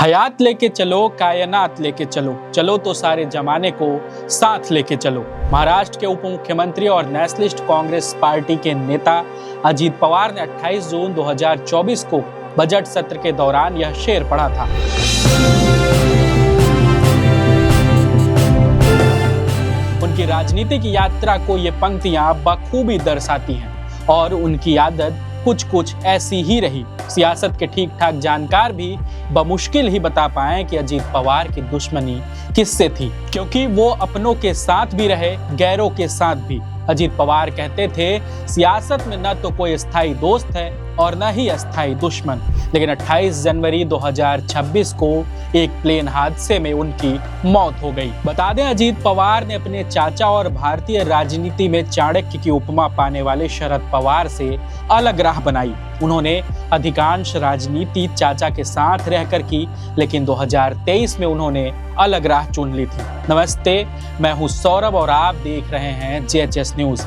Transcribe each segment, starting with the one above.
हयात लेके चलो, कायनात लेके चलो, चलो तो सारे जमाने को साथ लेके चलो। महाराष्ट्र के उप मुख्यमंत्री और नेशनलिस्ट कांग्रेस पार्टी के नेता अजीत पवार ने 28 जून 2024 को बजट सत्र के दौरान यह शेर पढ़ा था। उनकी राजनीतिक यात्रा को ये पंक्तियां बखूबी दर्शाती हैं और उनकी आदत कुछ कुछ ऐसी ही रही। सियासत के ठीक ठाक जानकार भी बमुश्किल ही बता पाए कि अजीत पवार की दुश्मनी किससे थी, क्योंकि वो अपनों के साथ भी रहे, गैरों के साथ भी। अजीत पवार कहते थे, सियासत में न तो कोई स्थायी दोस्त है और न ही अस्थायी दुश्मन। लेकिन 28 जनवरी 2026 को एक प्लेन हादसे में उनकी मौत हो गई। बता दें, अजीत पवार ने अपने चाचा और भारतीय राजनीति में चाणक्य की उपमा पाने वाले शरद पवार से अलग राह बनाई। उन्होंने अधिकांश राजनीति चाचा के साथ रहकर की, लेकिन 2023 में उन्होंने अलग राह चुन ली थी। नमस्ते, मैं हूं सौरभ और आप देख रहे हैं JHS न्यूज।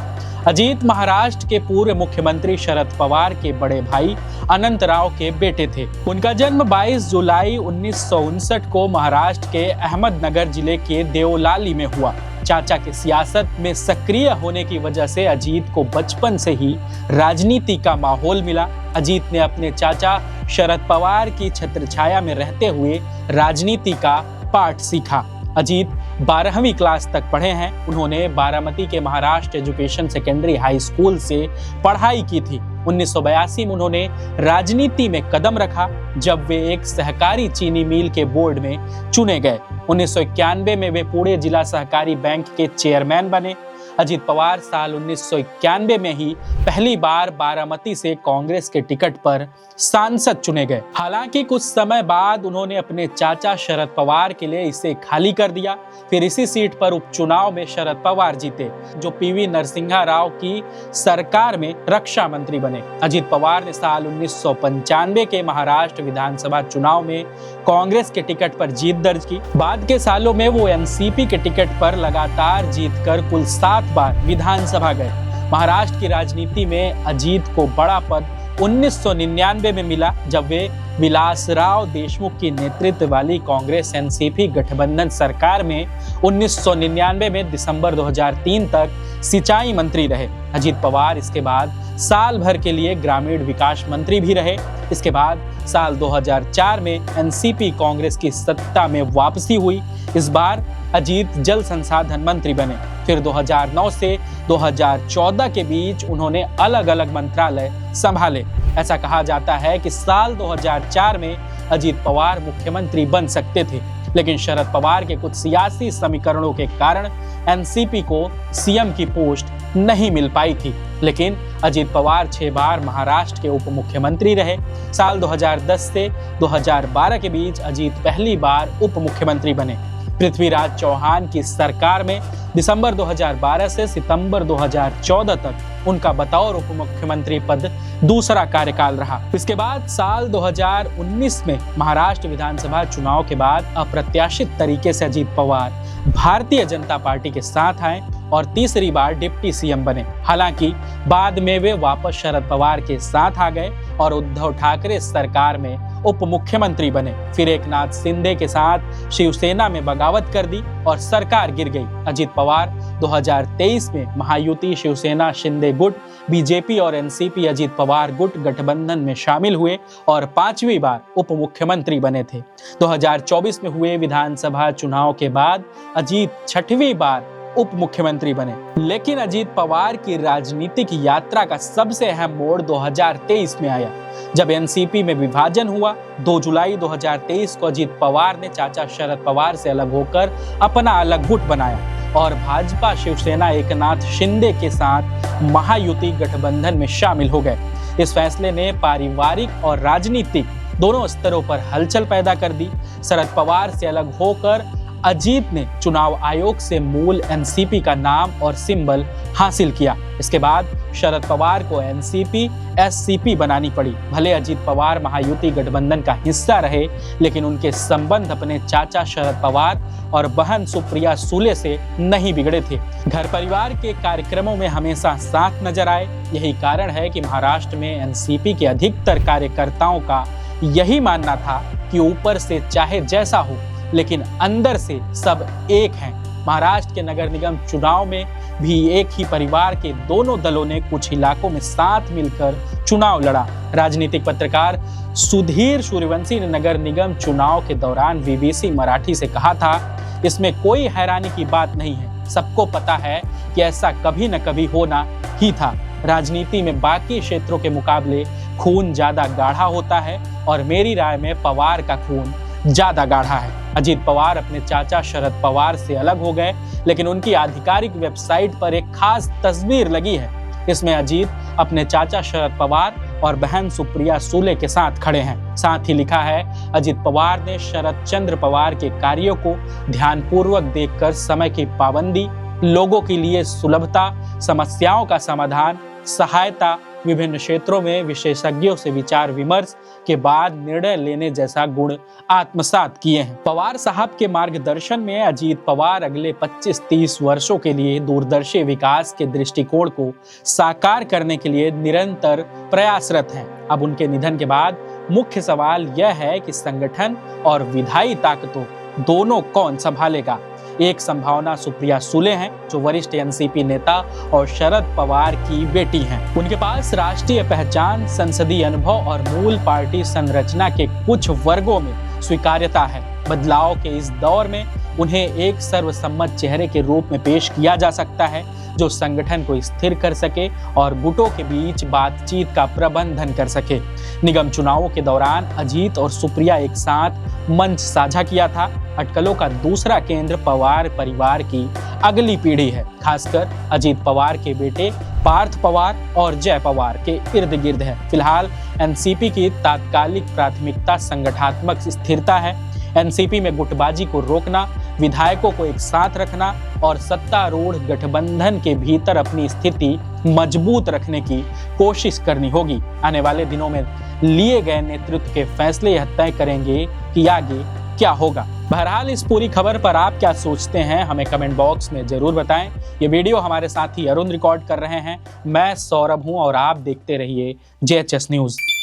अजीत महाराष्ट्र के पूर्व मुख्यमंत्री शरद पवार के बड़े भाई अनंत राव के बेटे थे। उनका जन्म 22 जुलाई 1959 को महाराष्ट्र के अहमदनगर जिले के देवलाली में हुआ। चाचा के सियासत में सक्रिय होने की वजह से अजीत को बचपन से ही राजनीति का माहौल मिला। अजीत ने अपने चाचा शरद पवार की छत्रछाया में रहते हुए राजनीति का पाठ सीखा। अजीत 12वीं क्लास तक पढ़े हैं। उन्होंने बारामती के Maharashtra education secondary high school से पढ़ाई की थी। 1982 में उन्होंने राजनीति में कदम रखा, जब वे एक सहकारी चीनी मिल के बोर्ड में चुने गए। 1991 में वे पुणे जिला सहकारी बैंक के चेयरमैन बने। अजीत पवार साल 1991 में ही पहली बार बारामती से कांग्रेस के टिकट पर सांसद चुने गए। हालांकि कुछ समय बाद उन्होंने अपने चाचा शरद पवार के लिए इसे खाली कर दिया। फिर इसी सीट पर उपचुनाव में शरद पवार जीते, जो PV नरसिम्हा राव की सरकार में रक्षा मंत्री बने। अजीत पवार ने साल 1995 के महाराष्ट्र विधानसभा चुनाव में कांग्रेस के टिकट पर जीत दर्ज की। बाद के सालों में वो NCP के टिकट पर लगातार जीतकर कुल 7 बार विधानसभा गए। महाराष्ट्र की राजनीति में अजीत को बड़ा पद 1999 में मिला, जब वे विलासराव देशमुख की नेतृत्व वाली कांग्रेस NCP गठबंधन सरकार में 1999 में दिसंबर 2003 तक सिंचाई मंत्री रहे। अजीत पवार इसके बाद साल भर के लिए ग्रामीण विकास मंत्री भी रहे। इसके बाद साल 2004 में NCP कांग्रेस की सत्ता में वापसी हुई। इस बार अजीत जल संसाधन मंत्री बने। फिर 2009 से 2014 के बीच उन्होंने अलग अलग मंत्रालय संभाले। ऐसा कहा जाता है कि साल 2004 में अजीत पवार मुख्यमंत्री बन सकते थे, लेकिन शरद पवार के कुछ सियासी समीकरणों के कारण NCP को CM की पोस्ट नहीं मिल पाई थी। लेकिन अजीत पवार 6 बार महाराष्ट्र के उप मुख्यमंत्री रहे। साल 2010 से 2012 के बीच अजीत पहली बार उप मुख्यमंत्री बने। पृथ्वीराज चौहान की सरकार में दिसंबर 2012 से सितंबर 2014 तक उनका बतौर उप मुख्यमंत्री पद दूसरा कार्यकाल रहा। इसके बाद साल 2019 में महाराष्ट्र विधानसभा चुनाव के बाद अप्रत्याशित तरीके से अजीत पवार भारतीय जनता पार्टी के साथ आए और तीसरी बार डिप्टी CM बने। हालांकि बाद में वे वापस शरद पवार के साथ आ गए और उद्धव ठाकरे सरकार में उप मुख्यमंत्री बने। फिर एकनाथ शिंदे के साथ शिवसेना में बगावत कर दी और सरकार गिर गई। अजीत पवार 2023 में महायुति शिवसेना शिंदे गुट, BJP और NCP अजीत पवार गुट गठबंधन में शामिल हुए और 5वीं बार उप मुख्यमंत्री बने थे। 2024 में हुए विधानसभा चुनाव के बाद अजीत 6वीं बार उप मुख्यमंत्री बने। लेकिन अजीत पवार की राजनीतिक यात्रा का सबसे अहम मोड़ 2023 में आया, जब NCP में विभाजन हुआ। 2 जुलाई 2023 को अजीत पवार ने चाचा शरद पवार से अलग होकर अपना अलग गुट बनाया और भाजपा शिवसेना एकनाथ शिंदे के साथ महायुति गठबंधन में शामिल हो गए। इस फैसले ने पारिवारिक और राजनीतिक दोनों स्तरों पर हलचल पैदा कर दी। शरद पवार से अलग होकर अजीत ने चुनाव आयोग से मूल NCP का नाम और सिंबल हासिल किया। इसके बाद शरद पवार को NCP SCP बनानी पड़ी। भले अजीत पवार महायुति गठबंधन का हिस्सा रहे, लेकिन उनके संबंध अपने चाचा शरद पवार और बहन सुप्रिया सुले से नहीं बिगड़े थे। घर परिवार के कार्यक्रमों में हमेशा साथ नजर आए। यही कारण है कि महाराष्ट्र में NCP के अधिकतर कार्यकर्ताओं का यही मानना था कि ऊपर से चाहे जैसा हो लेकिन अंदर से सब एक हैं। महाराष्ट्र के नगर निगम चुनाव में भी एक ही परिवार के दोनों दलों ने कुछ इलाकों में साथ मिलकर चुनाव लड़ा। राजनीतिक पत्रकार सुधीर सूर्यवंशी ने नगर निगम चुनाव के दौरान बीबीसी मराठी से कहा था, इसमें कोई हैरानी की बात नहीं है, सबको पता है कि ऐसा कभी न कभी होना ही था। राजनीति में बाकी क्षेत्रों के मुकाबले खून ज्यादा गाढ़ा होता है और मेरी राय में पवार का खून ज्यादा गाढ़ा है। अजीत पवार अपने चाचा शरद पवार से अलग हो गए, लेकिन उनकी आधिकारिक वेबसाइट पर एक खास तस्वीर लगी है। इसमें अजीत अपने चाचा शरद पवार और बहन सुप्रिया सुले के साथ खड़े हैं। साथ ही लिखा है, अजीत पवार ने शरद चंद्र पवार के कार्यों को ध्यानपूर्वक देखकर समय की पाबंदी, लोगों के लिए सुलभता, समस्याओं का समाधान, सहायता, विभिन्न क्षेत्रों में विशेषज्ञों से विचार विमर्श के बाद निर्णय लेने जैसा गुण आत्मसात किए हैं। पवार साहब के मार्गदर्शन में अजीत पवार अगले 25-30 वर्षों के लिए दूरदर्शी विकास के दृष्टिकोण को साकार करने के लिए निरंतर प्रयासरत हैं। अब उनके निधन के बाद मुख्य सवाल यह है कि संगठन और विधायी ताकतों दोनों कौन संभालेगा। एक संभावना सुप्रिया सुले हैं, जो वरिष्ठ एनसीपी नेता और शरद पवार की बेटी हैं। उनके पास राष्ट्रीय पहचान, संसदीय अनुभव और मूल पार्टी संरचना के कुछ वर्गों में स्वीकार्यता है। बदलाव के इस दौर में उन्हें एक सर्वसम्मत चेहरे के रूप में पेश किया जा सकता है, जो संगठन को स्थिर कर सके और गुटों के बीच बातचीत का प्रबंधन कर सके। निगम चुनावों के दौरान अजीत और सुप्रिया एक साथ मंच साझा किया था। अटकलों का दूसरा केंद्र पवार परिवार की अगली पीढ़ी है, खासकर अजीत पवार के बेटे पार्थ पवार और जय पवार के इर्द गिर्द है। फिलहाल एनसीपी की तात्कालिक प्राथमिकता संगठनात्मक स्थिरता है। एनसीपी में गुटबाजी को रोकना, विधायकों को एक साथ रखना और सत्तारूढ़ गठबंधन के भीतर अपनी स्थिति मजबूत रखने की कोशिश करनी होगी। आने वाले दिनों में लिए गए नेतृत्व के फैसले यह तय करेंगे कि आगे क्या होगा। बहरहाल इस पूरी खबर पर आप क्या सोचते हैं, हमें कमेंट बॉक्स में जरूर बताएं। ये वीडियो हमारे साथी अरुण रिकॉर्ड कर रहे हैं। मैं सौरभ हूं और आप देखते रहिए JHS न्यूज़।